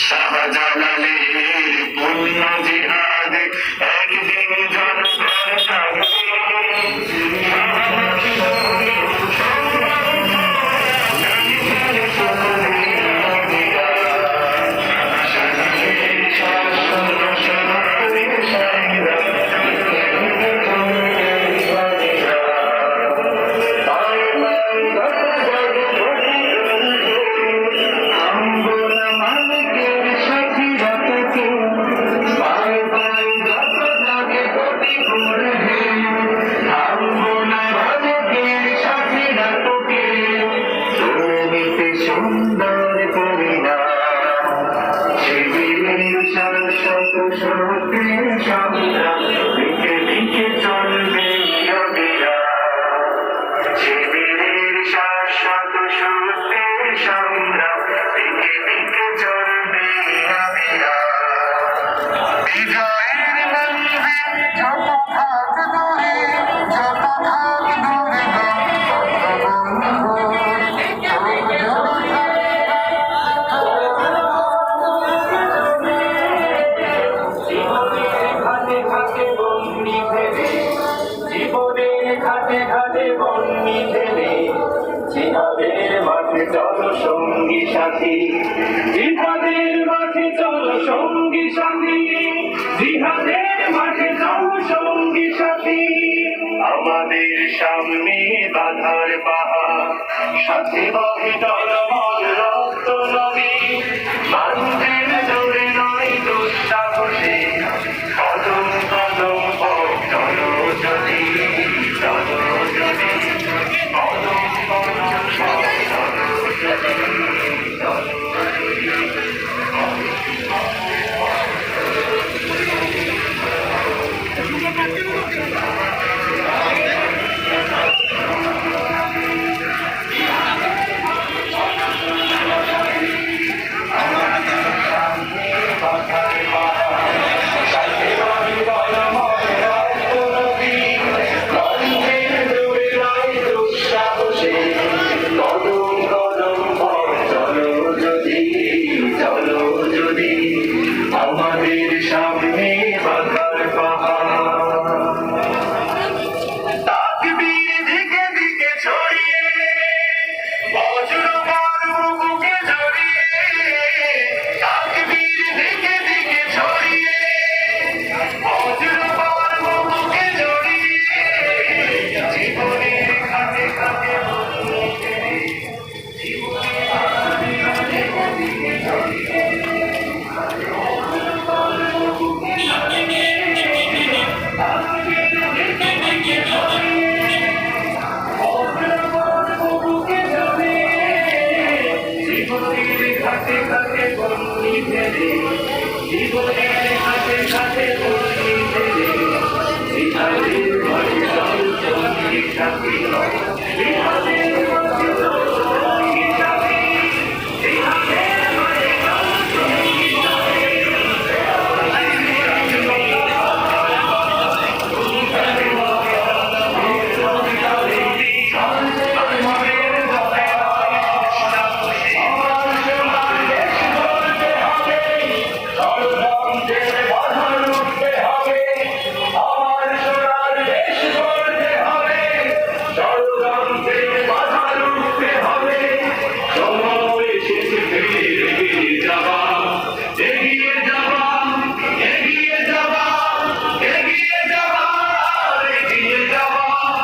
শাহজালালের পুণ্য জিহাদ একদিন জনগণ থাকবে। সঙ্গী সাথী জিহাদের মাঠে চলো সঙ্গী সাথী, জিহাদের মাঠে চলো সঙ্গী সাথী। আমাদের সামনে বাধার পাহাড়, সাথে বহে টলমল রক্ত নদী। মানুষের জোরে নয় দুঃসাহসে কদম কদম পথ চলো যদি, চলো যদি কদম কদম পথ চলো যদি। আমাদের সামনে বাধার পাহাড়, তাকবীর দিকে দিকে ছড়িয়ে বজ্র মারব বুকে জড়িয়ে। তাকবীর দিকে দিকে ছড়িয়ে বজ্র মারব বুকে জড়িয়ে। জীবনের খাতে খাতে বন্ধু ফেরে, জীবনের খাতে খাতে বন্ধু জড়িয়ে। খাতে খাতে বন্দি ফেরে, জীবনের খাতে খাতে বন্দি ফেরে। জিহাদের মাঠে চলো সঙ্গী সাথী, জিহাদের মাঠে চলো সঙ্গী সাথী, জিহাদের মাঠে চলো সঙ্গী সাথী।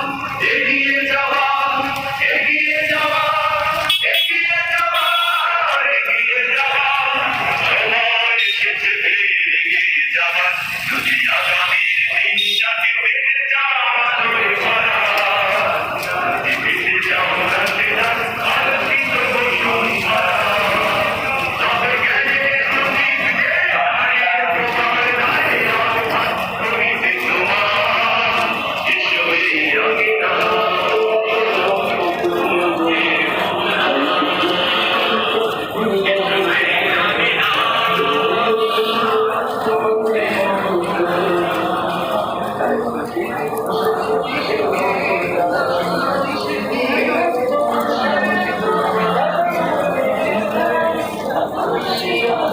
ছিল